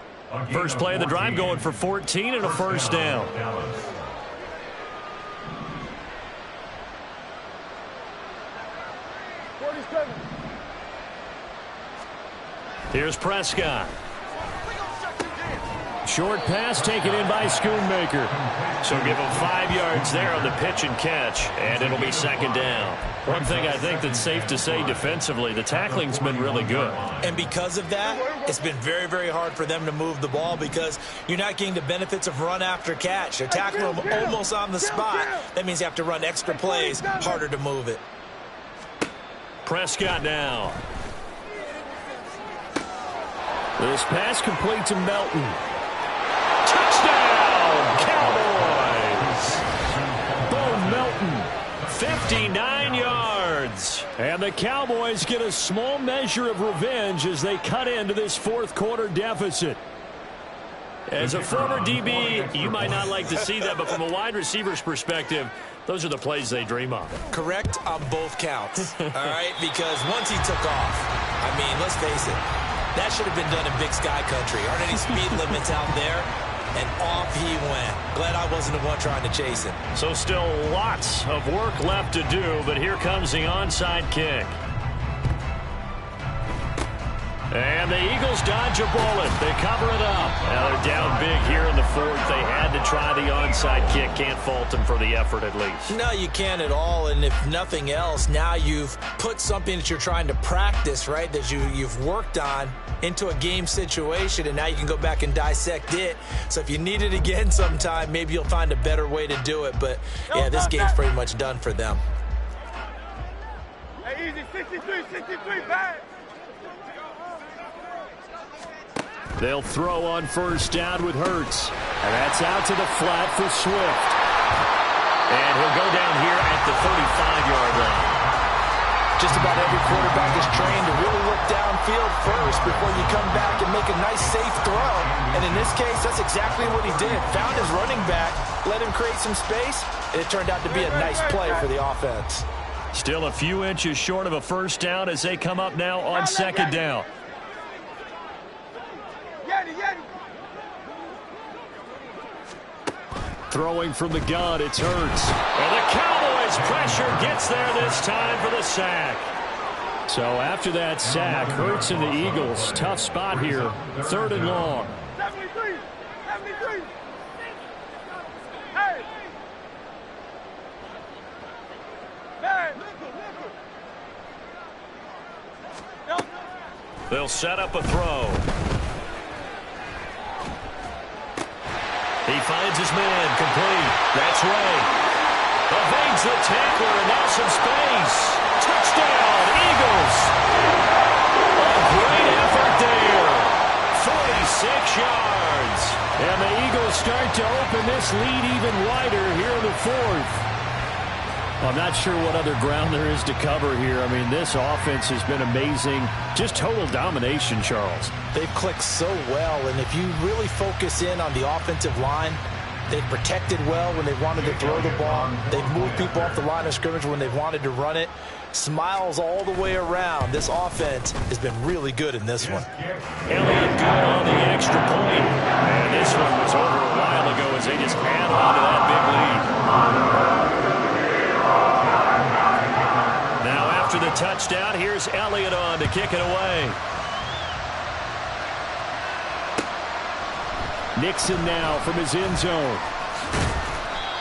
First play of the drive going for 14 and a 1st down. Here's Prescott. Short pass taken in by Schoonmaker. So give him 5 yards there on the pitch and catch, and it'll be 2nd down. One thing I think that's safe to say defensively, the tackling's been really good. And because of that, it's been very, very hard for them to move the ball because you're not getting the benefits of run after catch. They're tackling them almost on the spot. That means you have to run extra plays, harder to move it. Prescott now. This pass complete to Melton. Touchdown, Cowboys! Bo Melton, 59 yards. And the Cowboys get a small measure of revenge as they cut into this 4th quarter deficit. As a former DB, you might not like to see that, but from a wide receiver's perspective, those are the plays they dream of. Correct on both counts, all right? Because once he took off, I mean, let's face it, that should have been done in Big Sky Country. Aren't any speed limits out there? And off he went. Glad I wasn't the one trying to chase him. So still lots of work left to do, but here comes the onside kick. And the Eagles dodge a bullet. They cover it up. Now they're down big here in the fourth. They had to try the onside kick. Can't fault them for the effort at least. No, you can't at all. And if nothing else, now you've put something that you're trying to practice, right, that you've worked on into a game situation, and now you can go back and dissect it. So if you need it again sometime, maybe you'll find a better way to do it. But, yeah, this game's pretty much done for them. Hey, easy, 63, bad. They'll throw on first down with Hurts. And that's out to the flat for Swift. And he'll go down here at the 35-yard line. Just about every quarterback is trained to really look downfield first before you come back and make a nice, safe throw. And in this case, that's exactly what he did. Found his running back, let him create some space, and it turned out to be a nice play for the offense. Still a few inches short of a first down as they come up now on second down. Throwing from the gun, it's Hurts. And the Cowboys' pressure gets there this time for the sack. So after that sack, Hurts and the Eagles, tough spot here, 3rd and long. 73. Hey. They'll set up a throw. He finds his man, complete. That's Ray. Evades the tackler, and now some space. Touchdown, Eagles. A great effort there. 46 yards. And the Eagles start to open this lead even wider here in the 4th. I'm not sure what other ground there is to cover here. I mean, this offense has been amazing. Just total domination, Charles. They've clicked so well, and if you really focus in on the offensive line, they've protected well when they wanted to throw the ball. They've moved people off the line of scrimmage when they've wanted to run it. Smiles all the way around. This offense has been really good in this one. Elliott good on the extra point. And this one was over a while ago as they just added on to that big lead. Now after the touchdown, here's Elliott on to kick it away. Nixon now from his end zone.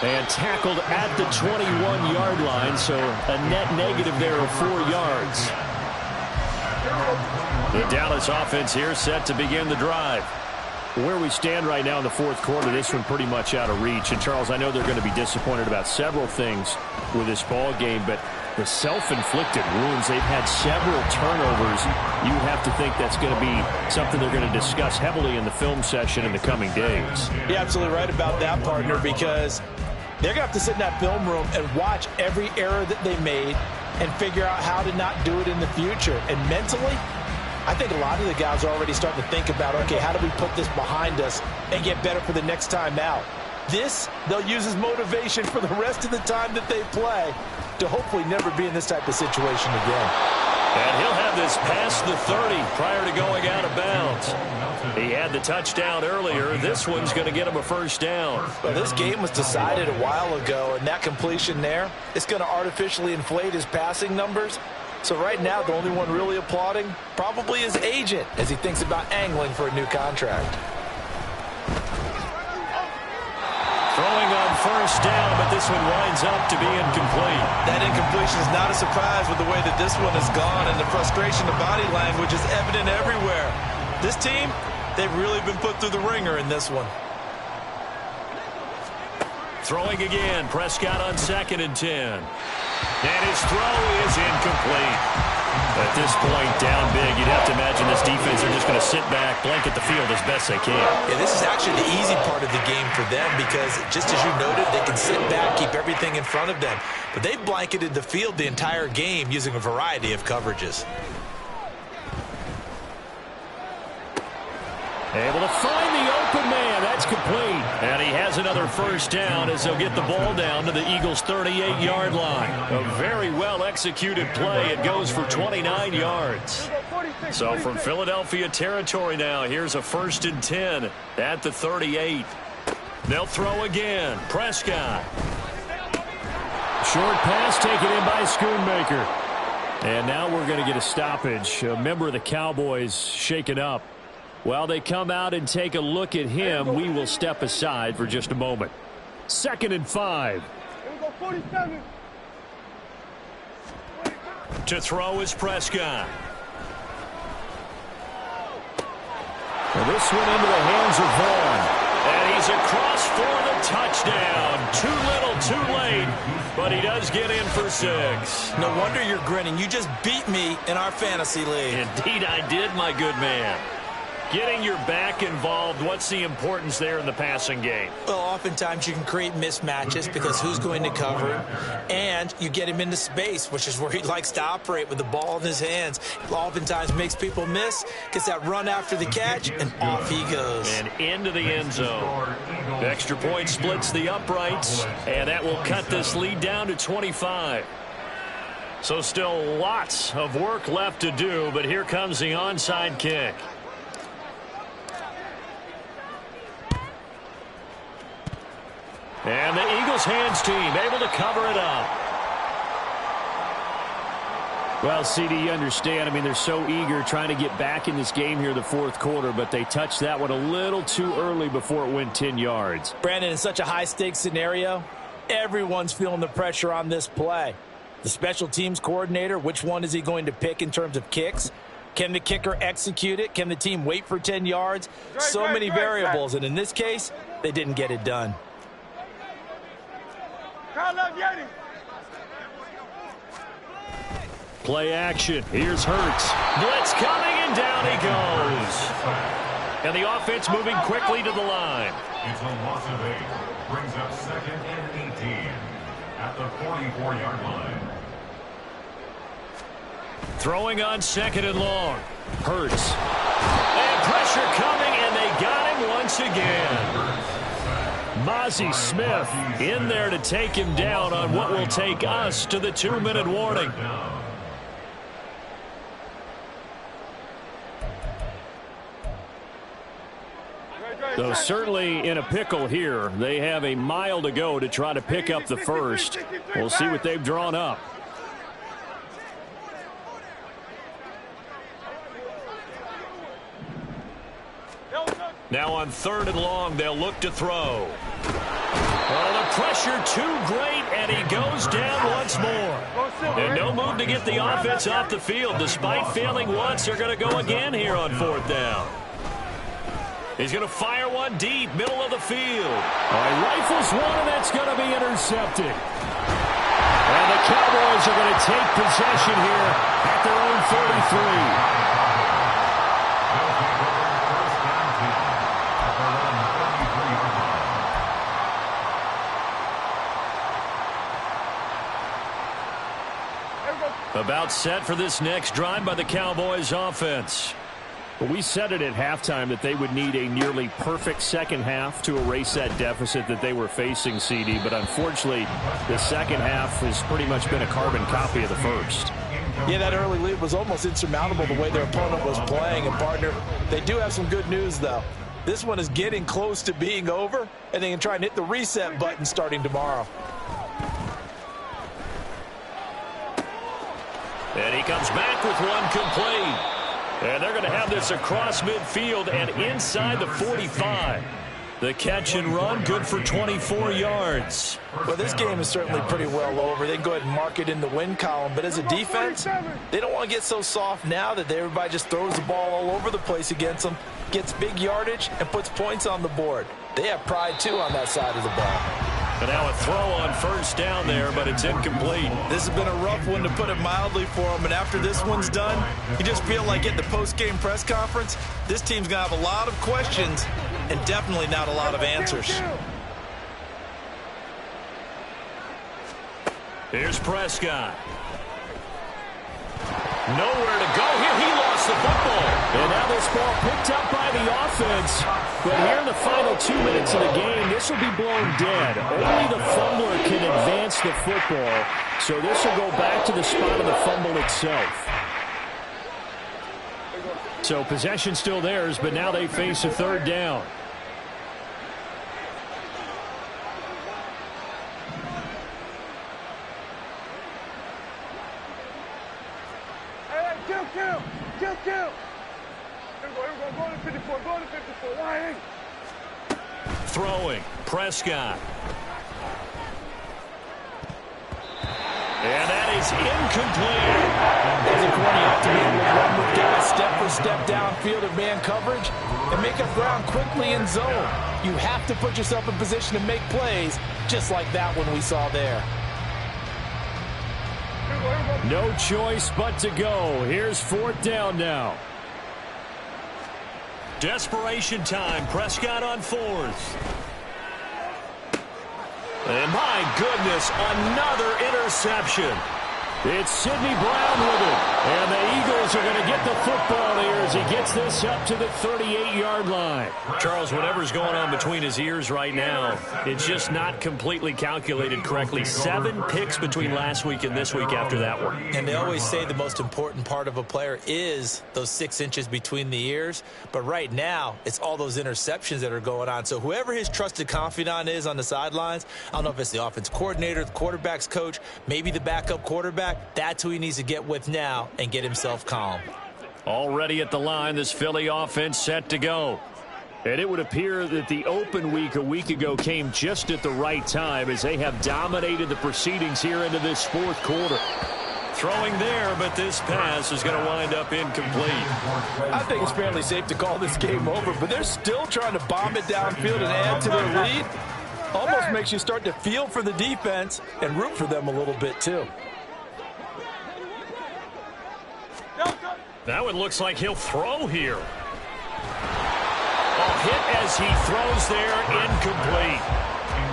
And tackled at the 21-yard line, so a net negative there of 4 yards. The Dallas offense here set to begin the drive. Where we stand right now in the 4th quarter, this one pretty much out of reach. And, Charles, I know they're going to be disappointed about several things with this ball game, but the self-inflicted wounds, they've had several turnovers. You have to think that's going to be something they're going to discuss heavily in the film session in the coming days. You're absolutely right about that, partner, because they're going to have to sit in that film room and watch every error that they made and figure out how to not do it in the future. And mentally, I think a lot of the guys are already starting to think about, okay, how do we put this behind us and get better for the next time out? This, they'll use as motivation for the rest of the time that they play to hopefully never be in this type of situation again. And he'll have this past the 30 prior to going out of bounds. He had the touchdown earlier. This one's going to get him a first down. Well, this game was decided a while ago, and that completion there is going to artificially inflate his passing numbers. So right now, the only one really applauding probably his agent as he thinks about angling for a new contract. Throwing on first down, but this one winds up to be incomplete. That incompletion is not a surprise with the way that this one has gone, and the frustration, the body language is evident everywhere. This team, they've really been put through the ringer in this one. Throwing again, Prescott on 2nd and 10. And his throw is incomplete. At this point, down big, you'd have to imagine this defense are just going to sit back, blanket the field as best they can. Yeah, this is actually the easy part of the game for them because, just as you noted, they can sit back, keep everything in front of them. But they've blanketed the field the entire game using a variety of coverages. Able to find the open man. That's complete. And he has another first down as they'll get the ball down to the Eagles' 38-yard line. A very well-executed play. It goes for 29 yards. So from Philadelphia territory now, here's a 1st and 10 at the 38. They'll throw again. Prescott. Short pass taken in by Schoonmaker. And now we're going to get a stoppage. A member of the Cowboys shaken up. While they come out and take a look at him, we will step aside for just a moment. 2nd and 5. To throw is Prescott. Well, this one into the hands of Vaughn. And he's across for the touchdown. Too little, too late. But he does get in for 6. No wonder you're grinning. You just beat me in our fantasy league. Indeed I did, my good man. Getting your back involved, what's the importance there in the passing game? Well, oftentimes you can create mismatches because who's going to cover him, and you get him into space, which is where he likes to operate with the ball in his hands. Oftentimes makes people miss, gets that run after the catch, and off he goes. And into the end zone. Extra point splits the uprights, and that will cut this lead down to 25. So still lots of work left to do, but here comes the onside kick. And the Eagles hands team able to cover it up. Well, CD, you understand. I mean, they're so eager trying to get back in this game here the 4th quarter, but they touched that one a little too early before it went 10 yards. Brandon, in such a high-stakes scenario, everyone's feeling the pressure on this play. The special teams coordinator, which one is he going to pick in terms of kicks? Can the kicker execute it? Can the team wait for 10 yards? So many variables, and in this case, they didn't get it done. Play action. Here's Hurts. Blitz coming, and down he goes. And the offense moving quickly to the line. It's a loss of 8. Brings up 2nd and 18 at the 44-yard line. Throwing on 2nd and long. Hurts. And pressure coming, and they got him once again. Mozzie Smith in there to take him down on what will take us to the 2-minute warning. So certainly in a pickle here. They have a mile to go to try to pick up the first. We'll see what they've drawn up. Now on 3rd and long, they'll look to throw. Oh, the pressure too great, and he goes down once more. And no move to get the offense off the field. Despite failing once, they're going to go again here on 4th down. He's going to fire one deep, middle of the field. He rifles one, and that's going to be intercepted. And the Cowboys are going to take possession here at their own 33. About set for this next drive by the Cowboys offense. Well, we said it at halftime that they would need a nearly perfect second half to erase that deficit that they were facing, CD. But unfortunately, the second half has pretty much been a carbon copy of the first. Yeah, that early lead was almost insurmountable the way their opponent was playing. And, partner, they do have some good news, though. This one is getting close to being over, and they can try and hit the reset button starting tomorrow. And he comes back with one complete. And they're going to have this across midfield and inside the 45. The catch and run, good for 24 yards. Well, this game is certainly pretty well over. They can go ahead and mark it in the win column. But as a defense, they don't want to get so soft now that everybody just throws the ball all over the place against them, gets big yardage, and puts points on the board. They have pride, too, on that side of the ball. And now a throw on 1st down there, but it's incomplete. This has been a rough one, to put it mildly, for them. And after this one's done, you just feel like at the post-game press conference, this team's going to have a lot of questions and definitely not a lot of answers. Here's Prescott. Nowhere to go here. He lost the football. And now this ball picked up by the offense. But here in the final 2 minutes of the game, this will be blown dead. Only the fumbler can advance the football. So this will go back to the spot of the fumble itself. So possession still theirs, but now they face a 3rd down. Kill. Here we go. Go to 54. Go to 54. Lying. Throwing. Prescott. And that is incomplete. As a corner, you have to be able to run with guys step for step downfield in man coverage and make up ground quickly in zone. You have to put yourself in position to make plays, just like that one we saw there. No choice but to go. Here's 4th down now. Desperation time. Prescott on 4th. And my goodness, another interception. It's Sidney Brown with it. And the Eagles are going to get the football here as he gets this up to the 38-yard line. Charles, whatever's going on between his ears right now, it's just not completely calculated correctly. 7 picks between last week and this week after that one. And they always say the most important part of a player is those 6 inches between the ears. But right now, it's all those interceptions that are going on. So whoever his trusted confidant is on the sidelines, I don't know if it's the offense coordinator, the quarterback's coach, maybe the backup quarterback, that's who he needs to get with now and get himself calm. Already at the line, this Philly offense set to go. And it would appear that the open week a week ago came just at the right time as they have dominated the proceedings here into this 4th quarter. Throwing there, but this pass is going to wind up incomplete. I think it's fairly safe to call this game over, but they're still trying to bomb it downfield and add to their lead. Almost makes you start to feel for the defense and root for them a little bit, too. Now it looks like he'll throw here. A hit as he throws there, incomplete.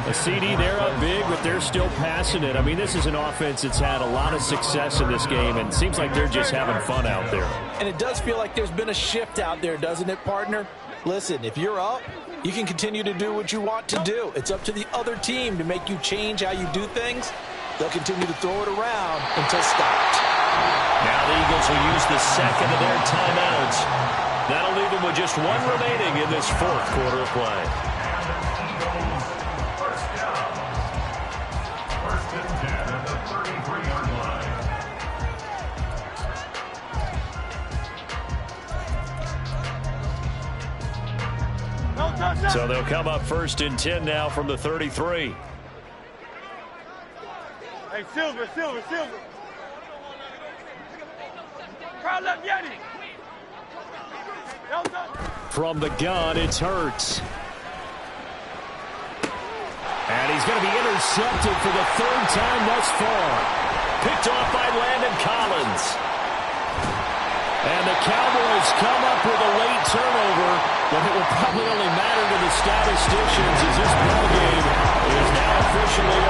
A CD, they're up big, but they're still passing it. I mean, this is an offense that's had a lot of success in this game, and it seems like they're just having fun out there. And it does feel like there's been a shift out there, doesn't it, partner? Listen, if you're up, you can continue to do what you want to do. It's up to the other team to make you change how you do things. They'll continue to throw it around until stopped. Now the Eagles will use the second of their timeouts. That'll leave them with just 1 remaining in this 4th quarter of play. First down. 1st and 10 at the 33-yard line. So they'll come up 1st and 10 now from the 33. Hey, Silver. Crowd left Yeti. From the gun, it's Hurts. And he's going to be intercepted for the 3rd time thus far. Picked off by Landon Collins. And the Cowboys come up with a late turnover, but it will probably only matter to the statisticians as this ball game is now officially